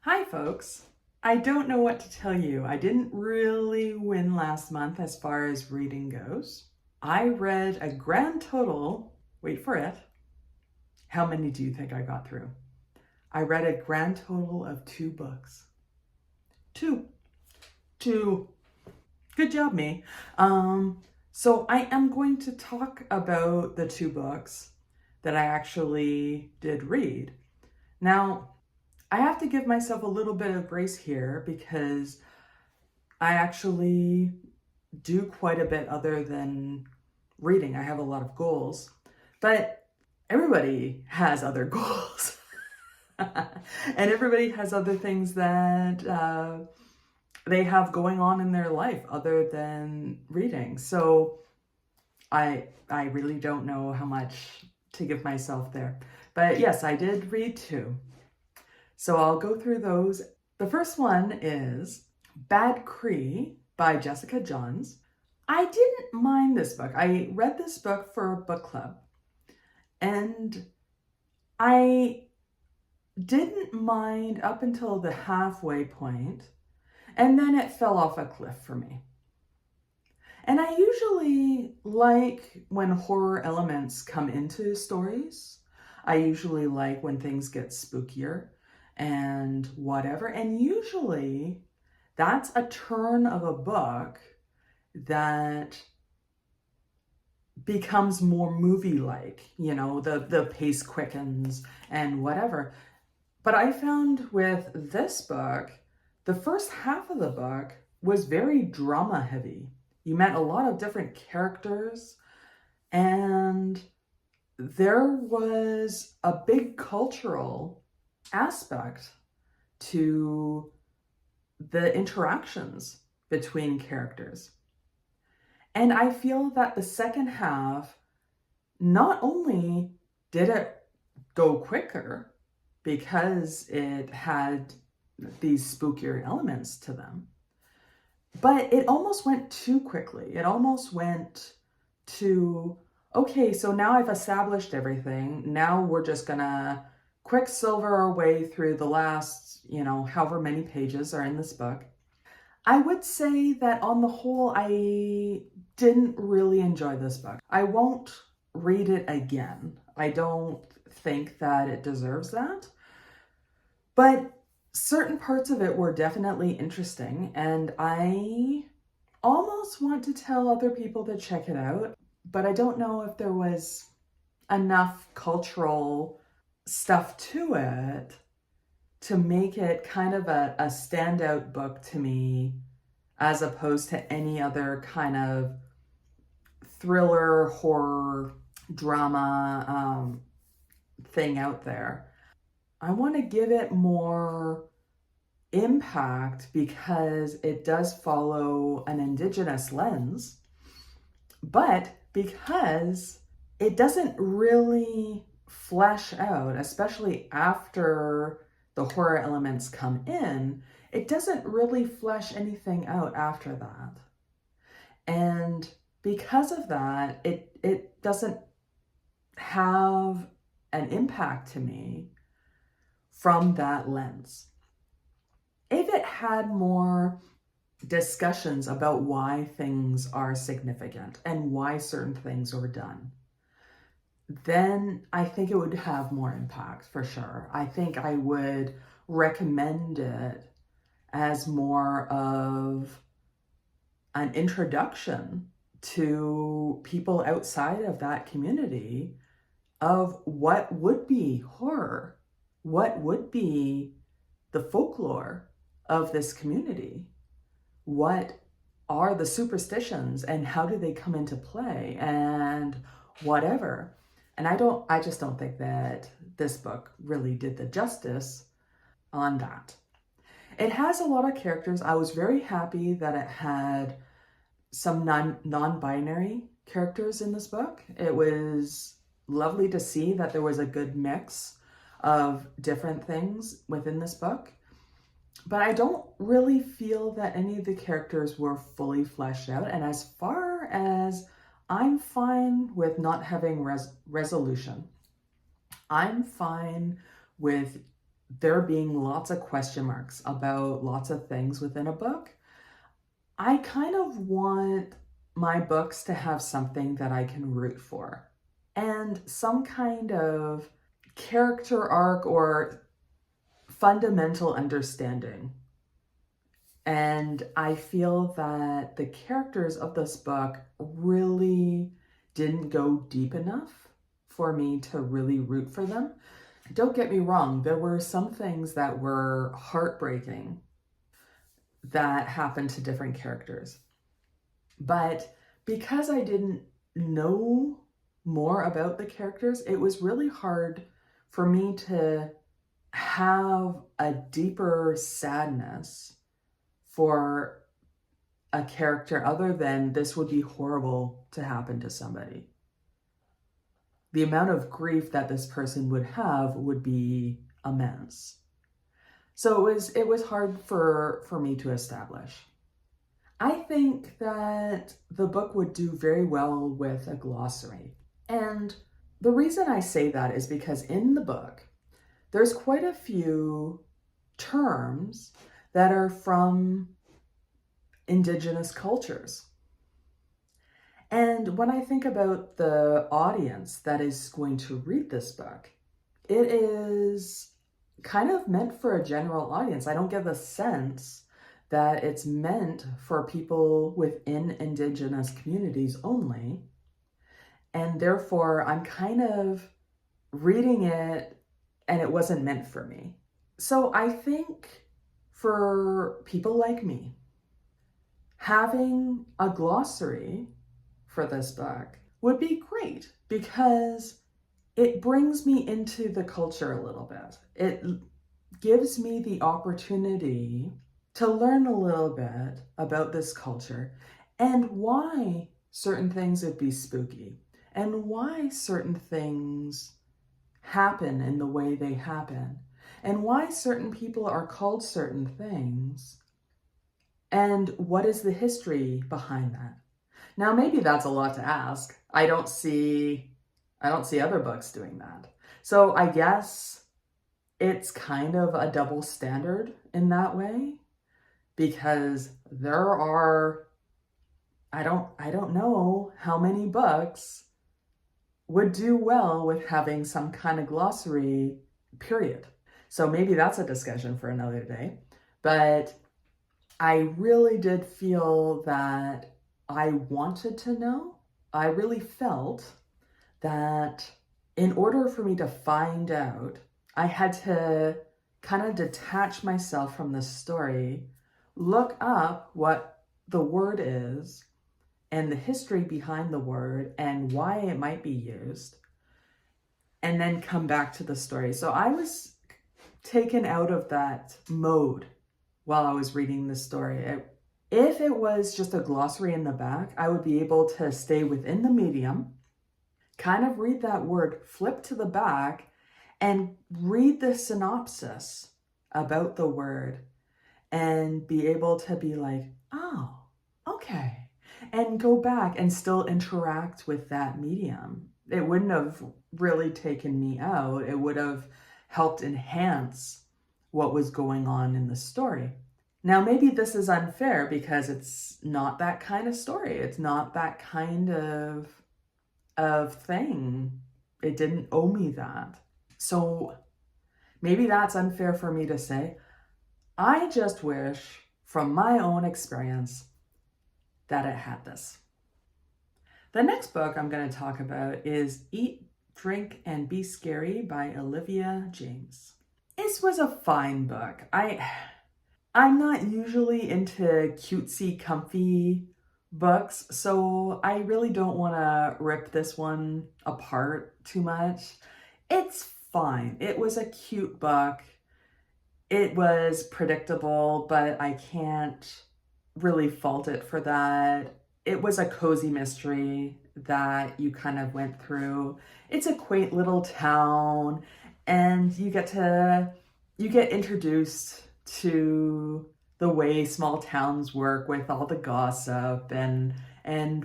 Hi, folks. I don't know what to tell you. I didn't really win last month as far as reading goes. I read a grand total, wait for it. How many do you think I got through? I read a grand total of 2 books. Two. Two. Good job, me. So I am going to talk about the 2 books that I actually did read. Now, I have to give myself a little bit of grace here because I actually do quite a bit other than reading. I have a lot of goals, but everybody has other goals. And everybody has other things that they have going on in their life other than reading. So I really don't know how much to give myself there. But yes, I did read 2. So I'll go through those. The first one is Bad Cree by Jessica Johns. I didn't mind this book. I read this book for a book club, and I didn't mind up until the halfway point, and then it fell off a cliff for me. And I usually like when horror elements come into stories. I usually like when things get spookier and whatever. And usually that's a turn of a book that becomes more movie-like, the pace quickens and whatever. But I found with this book, the first half of the book was very drama heavy. You met a lot of different characters, and there was a big cultural aspect to the interactions between characters. And I feel that the second half, not only did it go quicker because it had these spookier elements to them, but it almost went too quickly. It almost went to, okay, so now I've established everything. Now we're just gonna quicksilver our way through the last, however many pages are in this book. I would say that on the whole, I didn't really enjoy this book. I won't read it again. I don't think that it deserves that. But certain parts of it were definitely interesting, and I almost want to tell other people to check it out, but I don't know if there was enough cultural stuff to it to make it kind of a standout book to me, as opposed to any other kind of thriller, horror, drama thing out there. I want to give it more impact because it does follow an Indigenous lens, but because it doesn't really flesh out, especially after the horror elements come in, it doesn't really flesh anything out after that. And because of that, it doesn't have an impact to me from that lens. If it had more discussions about why things are significant and why certain things were done, then I think it would have more impact for sure. I think I would recommend it as more of an introduction to people outside of that community of what would be horror, what would be the folklore of this community, what are the superstitions and how do they come into play and whatever. And I just don't think that this book really did the justice on that. It has a lot of characters. I was very happy that it had some non-binary characters in this book. It was lovely to see that there was a good mix of different things within this book. But I don't really feel that any of the characters were fully fleshed out. And as far as I'm fine with not having resolution, I'm fine with there being lots of question marks about lots of things within a book, I kind of want my books to have something that I can root for and some kind of character arc or fundamental understanding. And I feel that the characters of this book really didn't go deep enough for me to really root for them. Don't get me wrong, there were some things that were heartbreaking that happened to different characters. But because I didn't know more about the characters, it was really hard for me to have a deeper sadness for a character other than this would be horrible to happen to somebody. The amount of grief that this person would have would be immense. So it was hard for me to establish. I think that the book would do very well with a glossary. And the reason I say that is because in the book, there's quite a few terms that are from Indigenous cultures. And when I think about the audience that is going to read this book, it is kind of meant for a general audience. I don't get the sense that it's meant for people within Indigenous communities only. And therefore, I'm kind of reading it and it wasn't meant for me. So I think for people like me, having a glossary for this book would be great because it brings me into the culture a little bit. It gives me the opportunity to learn a little bit about this culture and why certain things would be spooky and why certain things happen in the way they happen and why certain people are called certain things and what is the history behind that. Now, maybe that's a lot to ask. I don't see other books doing that. So I guess it's kind of a double standard in that way because there are, I don't know how many books would do well with having some kind of glossary, period. So maybe that's a discussion for another day. But I really did feel that I wanted to know. I really felt that in order for me to find out, I had to kind of detach myself from the story, look up what the word is and the history behind the word and why it might be used, and then come back to the story. So I was taken out of that mode while I was reading the story. If it was just a glossary in the back, I would be able to stay within the medium, kind of read that word, flip to the back, and read the synopsis about the word and be able to be like, oh, okay, and go back and still interact with that medium. It wouldn't have really taken me out. It would have helped enhance what was going on in the story. Now, maybe this is unfair because it's not that kind of story. It's not that kind of thing. It didn't owe me that. So maybe that's unfair for me to say. I just wish, from my own experience, that it had this. The next book I'm going to talk about is Eat, Drink, and Be Scary by Olivia James. This was a fine book. I'm not usually into cutesy, comfy books, so I really don't want to rip this one apart too much. It's fine. It was a cute book. It was predictable, but I can't really fault it for that. It was a cozy mystery that you kind of went through. It's a quaint little town, and you get introduced to the way small towns work with all the gossip and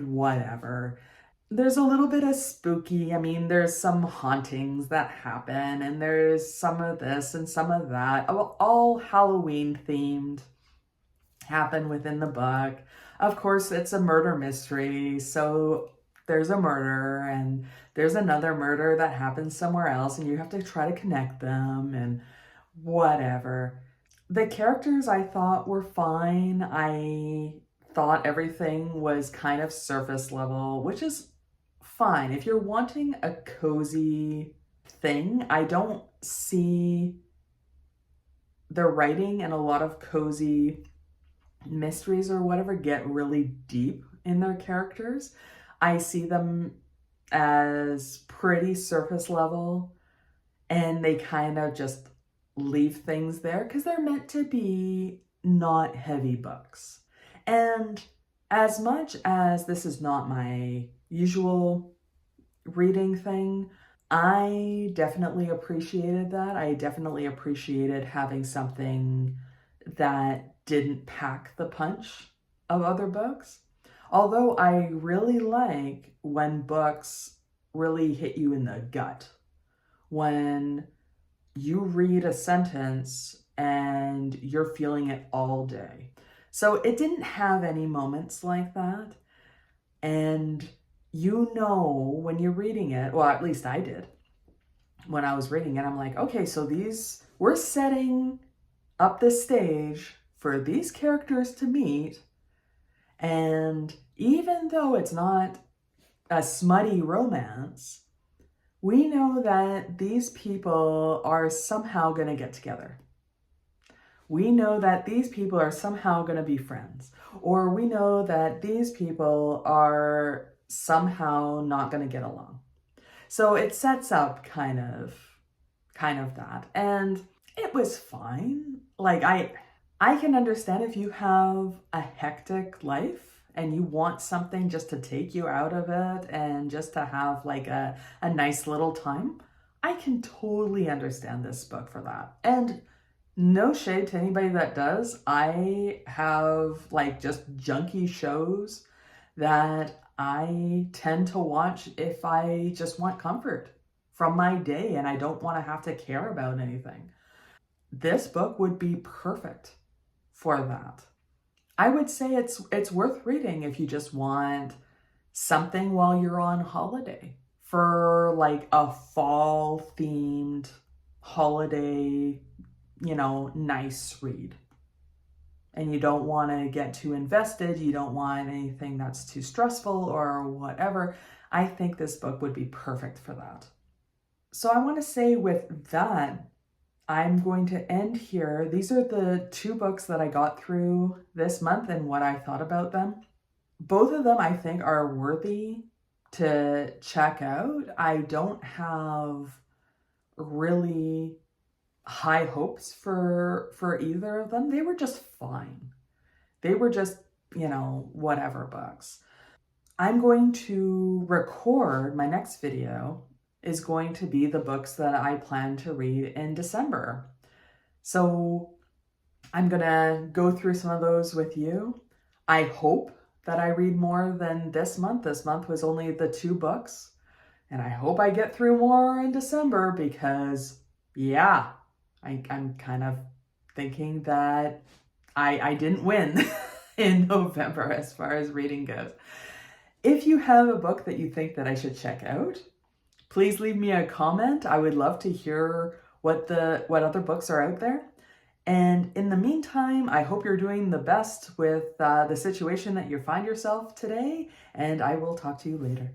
whatever. there's a little bit of spooky. I mean, there's some hauntings that happen, and there's some of this and some of that. All Halloween themed happen within the book. Of course, it's a murder mystery, so there's a murder and there's another murder that happens somewhere else, and you have to try to connect them and whatever. The characters I thought were fine. I thought everything was kind of surface level, which is fine. If you're wanting a cozy thing, I don't see the writing and a lot of cozy mysteries or whatever get really deep in their characters. I see them as pretty surface level, and they kind of just leave things there because they're meant to be not heavy books. And as much as this is not my usual reading thing, I definitely appreciated that. I definitely appreciated having something that didn't pack the punch of other books. Although I really like when books really hit you in the gut. When you read a sentence and you're feeling it all day. So it didn't have any moments like that. And you know when you're reading it, well, at least I did. When I was reading it, I'm like, okay, so we're setting up the stage for these characters to meet. And even though it's not a smutty romance, we know that these people are somehow going to get together. We know that these people are somehow going to be friends. Or we know that these people are somehow not going to get along. So it sets up kind of that. And it was fine. Like I can understand if you have a hectic life and you want something just to take you out of it and just to have like a nice little time. I can totally understand this book for that. And no shade to anybody that does. I have like just junky shows that I tend to watch if I just want comfort from my day and I don't want to have to care about anything. This book would be perfect for that. I would say it's worth reading if you just want something while you're on holiday, for like a fall themed holiday, nice read. And you don't want to get too invested, you don't want anything that's too stressful or whatever. I think this book would be perfect for that. So I want to say with that, I'm going to end here. These are the 2 books that I got through this month and what I thought about them. Both of them I think are worthy to check out. I don't have really high hopes for either of them. They were just fine. They were just, whatever books. I'm going to record, my next video is going to be the books that I plan to read in December. So I'm gonna go through some of those with you. I hope that I read more than this month. This month was only the 2 books. And I hope I get through more in December because, yeah, I'm kind of thinking that I didn't win in November as far as reading goes. If you have a book that you think that I should check out, please leave me a comment. I would love to hear what other books are out there. And in the meantime, I hope you're doing the best with the situation that you find yourself today, and I will talk to you later.